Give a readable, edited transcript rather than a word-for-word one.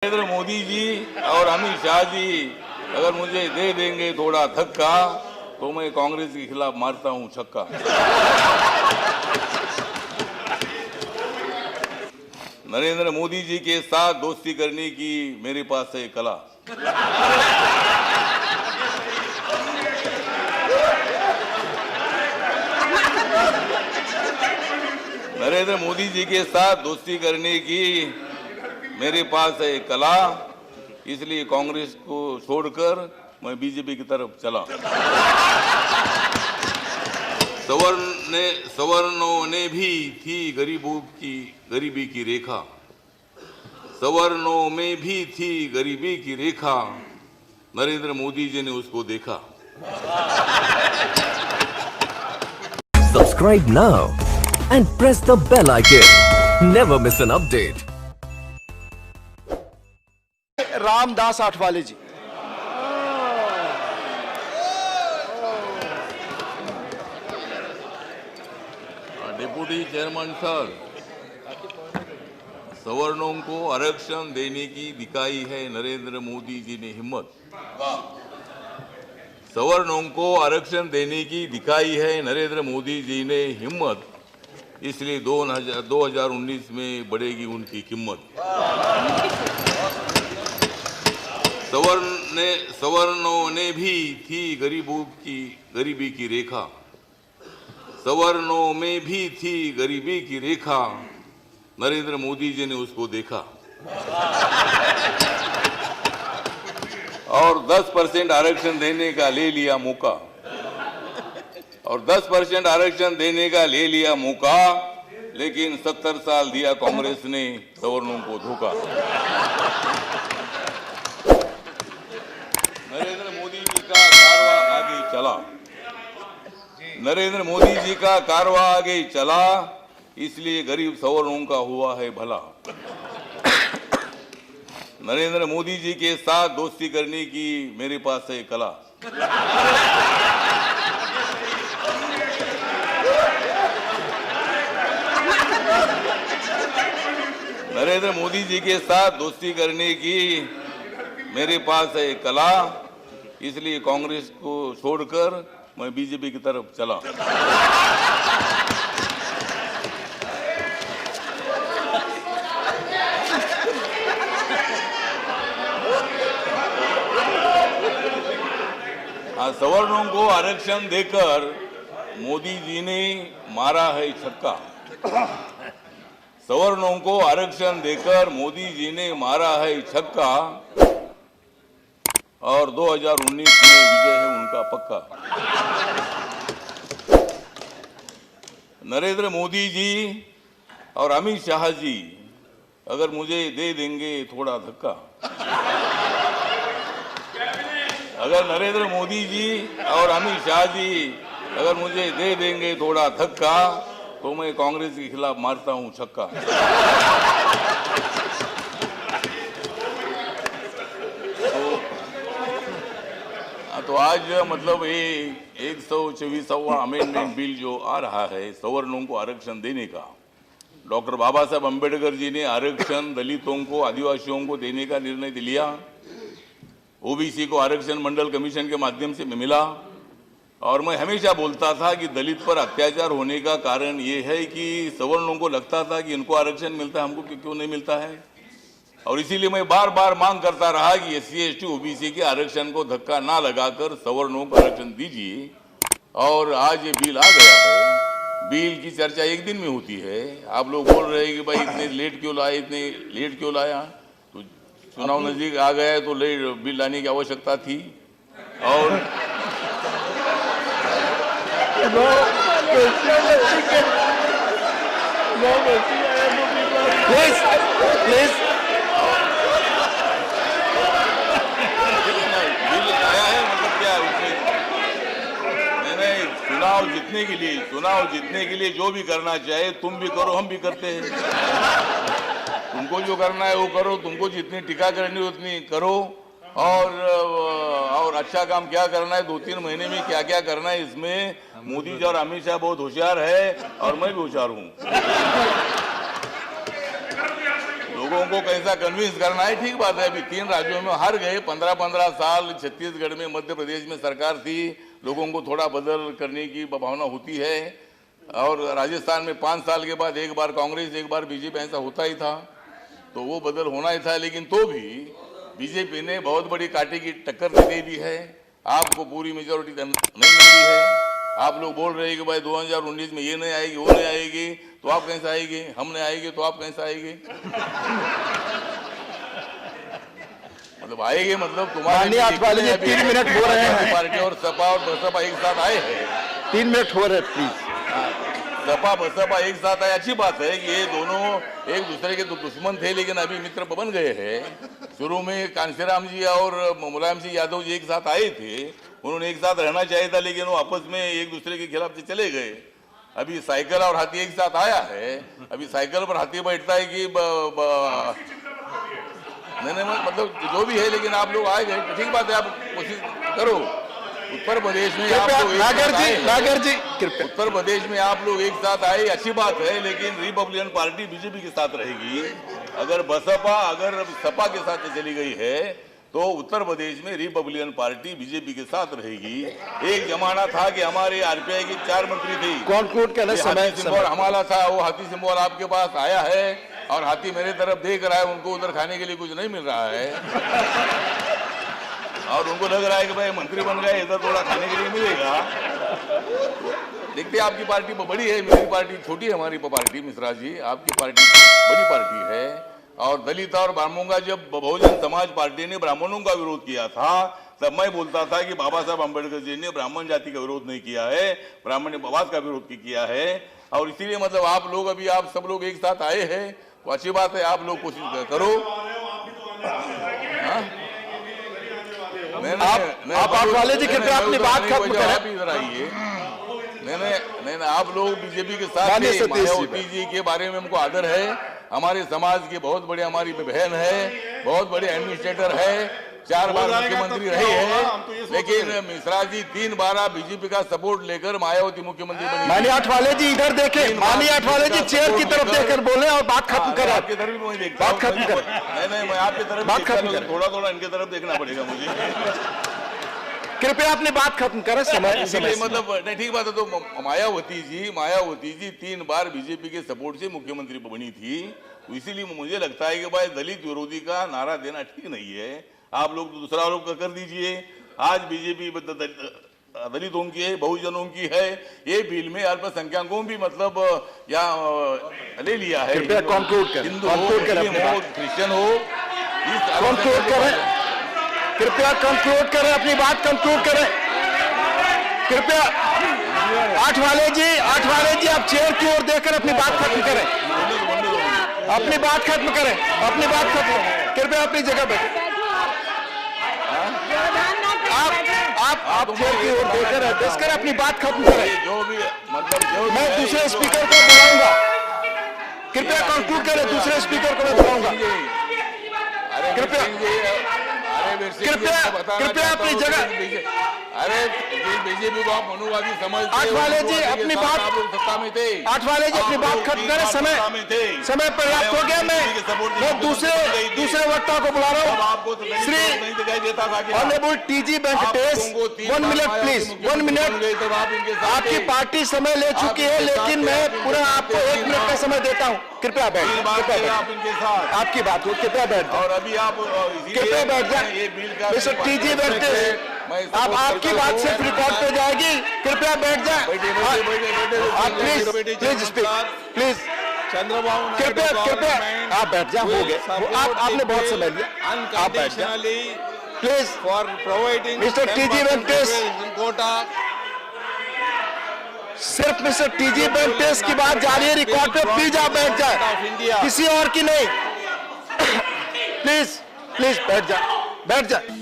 नरेंद्र मोदी जी और अमित शाह जी अगर मुझे दे देंगे थोड़ा धक्का तो मैं कांग्रेस के खिलाफ मारता हूं छक्का। नरेंद्र मोदी जी के साथ दोस्ती करने की मेरे पास है कला। नरेंद्र मोदी जी के साथ दोस्ती करने की मेरे पास है कला, इसलिए कांग्रेस को छोड़कर मैं बीजेपी की तरफ चला। सवर्णों ने भी थी गरीबी की रेखा, सवर्णों में भी थी गरीबी की रेखा, नरेंद्र मोदी जी ने उसको देखा। Subscribe now and press the bell icon. Never miss an update. Ramdas Athawale ji. Deputy chairman sir, सवर्णों को आरक्षण देने की दिखाई है नरेंद्र मोदी जी ने हिम्मत। सवर्णों को आरक्षण देने की दिखाई है नरेंद्र मोदी जी ने हिम्मत, इसलिए 2019 में बढ़ेगी उनकी कीमत। सवर्णों ने भी थी गरीबी की रेखा, सवर्णों में भी थी गरीबी की रेखा, नरेंद्र मोदी जी ने उसको देखा। और 10% आरक्षण देने का ले लिया मौका, और 10% आरक्षण देने का ले लिया मौका, लेकिन 70 साल दिया कांग्रेस ने सवर्णों को धोखा। नरेंद्र मोदी जी का कारवा आगे चला, नरेंद्र मोदी जी का कारवा आगे चला, इसलिए गरीब सवर्णों का हुआ है भला। नरेंद्र मोदी जी के साथ दोस्ती करने की मेरे पास है कला। नरेंद्र मोदी जी के साथ दोस्ती करने की मेरे पास है कला, इसलिए कांग्रेस को छोड़कर मैं बीजेपी की तरफ चला। सवर्णों को आरक्षण देकर मोदी जी ने मारा है छक्का। सवर्णों को आरक्षण देकर मोदी जी ने मारा है छक्का, और 2019 में विजय है उनका पक्का। नरेंद्र मोदी जी और अमित शाह जी अगर मुझे दे देंगे थोड़ा धक्का, अगर नरेंद्र मोदी जी और अमित शाह जी अगर मुझे दे देंगे थोड़ा धक्का तो मैं कांग्रेस के खिलाफ मारता हूं छक्का। तो आज मतलब ये 124वां अमेंडमेंट बिल जो आ रहा है सवर्णों को आरक्षण देने का, डॉक्टर बाबा साहब अम्बेडकर जी ने आरक्षण दलितों को, आदिवासियों को देने का निर्णय लिया। ओबीसी को आरक्षण मंडल कमीशन के माध्यम से मिला, और मैं हमेशा बोलता था कि दलित पर अत्याचार होने का कारण ये है कि सवर्णों को लगता था कि इनको आरक्षण मिलता है, हमको क्यों नहीं मिलता है। और इसीलिए मैं बार बार मांग करता रहा कि SC ST OBC के आरक्षण को धक्का ना लगाकर सवर्णों को आरक्षण दीजिए, और आज ये बिल आ गया है। बिल की चर्चा एक दिन में होती है। आप लोग बोल रहे हैं कि भाई इतने लेट क्यों लाया, तो चुनाव नजदीक आ गया है तो बिल लाने की आवश्यकता थी। और प्लीज चुनाव जीतने के लिए जो भी करना चाहे तुम भी करो, हम भी करते हैं। तुमको जो करना है वो करो, तुमको जितनी टीका करनी है उतनी करो, और अच्छा काम क्या करना है, 2-3 महीने में क्या क्या करना है, इसमें मोदी जी और अमित शाह बहुत होशियार है और मैं भी होशियार हूँ। लोगों को कैसा कन्विंस करना है, ठीक बात है। अभी 3 राज्यों में हार गए, 15-15 साल छत्तीसगढ़ में, मध्य प्रदेश में सरकार थी, लोगों को थोड़ा बदल करने की भावना होती है। और राजस्थान में 5 साल के बाद एक बार कांग्रेस एक बार बीजेपी, ऐसा होता ही था, तो वो बदल होना ही था। लेकिन तो भी बीजेपी ने बहुत बड़ी कांटे की टक्कर दे दी है, आपको पूरी मेजोरिटी नहीं मिल रही है। आप लोग बोल रहे हैं कि भाई 2019 में ये नहीं आएगी, वो नहीं आएगी, तो आप कैसे आएगी, हम नहीं आएंगे तो आप कैसे आएंगे? मतलब आएंगे, मतलब तुम्हारे 3 मिनट हो रहे हैं। पार्टी और सपा और बसपा एक साथ आए हैं। 3 मिनट हो रहे, प्लीज। सपा बसपा एक साथ आए, अच्छी बात है कि ये दोनों एक दूसरे के दुश्मन थे, लेकिन अभी मित्र बन गए हैं। शुरू में कांशीराम जी और मुलायम सिंह यादव जी एक साथ आए थे, उन्होंने एक साथ रहना चाहिए था, लेकिन वो आपस में एक दूसरे के खिलाफ से चले गए। अभी साइकिल और हाथी एक साथ आया है, अभी साइकिल पर हाथी बैठता है कि नहीं, मतलब जो भी है, लेकिन आप लोग आए गए, ठीक बात है। आप कोशिश करो, उत्तर प्रदेश में आप लोग नागर जी उत्तर प्रदेश में आप लोग एक साथ आए, अच्छी बात है, लेकिन रिपब्लिकन पार्टी बीजेपी के साथ रहेगी। अगर बसपा अगर सपा के साथ चली गई है तो उत्तर प्रदेश में रिपब्लिकन पार्टी बीजेपी के साथ रहेगी। एक जमाना था कि हमारे आरपीआई के 4 मंत्री थे, कंक्लूड करने समय हमारा था, वो हाथी सिंह आपके पास आया है और हाथी मेरे तरफ देख रहा है, उनको उधर खाने के लिए कुछ नहीं मिल रहा है और उनको लग रहा है कि भाई मंत्री बन गए, इधर थोड़ा खाने के लिए मिलेगा। देखते हैं, आपकी पार्टी बड़ी है, मेरी पार्टी छोटी है। हमारी पार्टी मिश्रा जी, आपकी पार्टी बड़ी पार्टी है। और दलित और ब्राह्मणों का, जब बहुजन समाज पार्टी ने ब्राह्मणों का विरोध किया था, तब मैं बोलता था कि बाबा साहब अम्बेडकर जी ने ब्राह्मण जाति का विरोध नहीं किया है, ब्राह्मण्यवाद का विरोध किया है। और इसीलिए मतलब आप लोग, अभी आप सब लोग एक साथ आए हैं, तो अच्छी बात है, आप लोग कोशिश करो। आप वाले जी कृपया अपनी बात खत्म करें। आप इधर आइए। नहीं, आप लोग बीजेपी के साथ हैं। मायावती जी के बारे में हमको आदर है, हमारे समाज की बहुत बड़ी हमारी बहन है, बहुत बड़े एडमिनिस्ट्रेटर है, 4 बार मुख्यमंत्री रहे हैं, लेकिन मिश्रा जी 3 बार बीजेपी का सपोर्ट लेकर मायावती मुख्यमंत्री बनी। माननीय आठवाले जी इधर देखें, माननीय आठवाले जी चेयर की तरफ देखकर बोले और बात खत्म करें। आपकी तरफ भी मैं देखता हूं, बात खत्म करें। नहीं, मैं आपकी तरफ बात खत्म करें। थोड़ा इनके तरफ देखना पड़ेगा मुझे। कृपया अपनी बात खत्म करें, समय मतलब नहीं, ठीक बात है। तो मायावती जी 3 बार बीजेपी के सपोर्ट से मुख्यमंत्री बनी थी, तो इसीलिए मुझे लगता है कि भाई दलित विरोधी का नारा देना ठीक नहीं है। आप लोग दूसरा आरोप कर दीजिए। आज बीजेपी दलितों की है, बहुजनों की है, ये बिल में अल्पसंख्यकों भी मतलब यहाँ ले लिया है। कृपया कंक्लूड करें, हिंदू हो, क्रिश्चियन हो, कंक्लूड करें, कृपया कंक्लूड करें, अपनी बात कंक्लूड करें। कृपया आठवाले जी आप चेयर की ओर देखकर अपनी बात खत्म करें, अपनी बात खत्म करें, अपनी बात खत्म। कृपया अपनी जगह बैठे। आप चेयर की ओर देखकर अपनी बात खत्म करें। जो भी मतलब मैं दूसरे स्पीकर को बुलाऊंगा, कृपया कंक्लूड करें, दूसरे स्पीकर को मैं बुलाऊंगा। कृपया अपनी जगह। अरे बीजेपी को आप मनुवादी समझते हो। आठवाले जी अपनी बात, सत्ता में थे, आठवाले जी अपनी बात खत्म करें, समय पर्याप्त हो गया। मैं दूसरे वक्ता को बुला रहा हूँ, Shri honourable TG Venkatesh. 1 minute please, 1 minute. आपकी पार्टी समय ले चुकी है, लेकिन मैं पूरा आपको 1 मिनट का समय देता हूँ। कृपया बैठ, आपकी बात हो, कृपया बैठ। और अभी आप कृपया बैठ जाए। मिस्टर टीजी वेंकटेश, आप आपकी बात सिर्फ रिकॉर्ड पे जाएगी, कृपया बैठ जाए। Please speak, please. चंद्रबाबू कृपया आप बैठ जाए। हो गए, आपने बहुत समय लिया, आप बैठ जाए please. For providing mister TG Venkatesh, quota. सिर्फ मिस्टर टीजी वेंकटेश की बात जारी है रिकॉर्ड पे, प्लीज आप बैठ जाए, किसी और की नहीं। प्लीज बैठ जाए, बैठ जाए।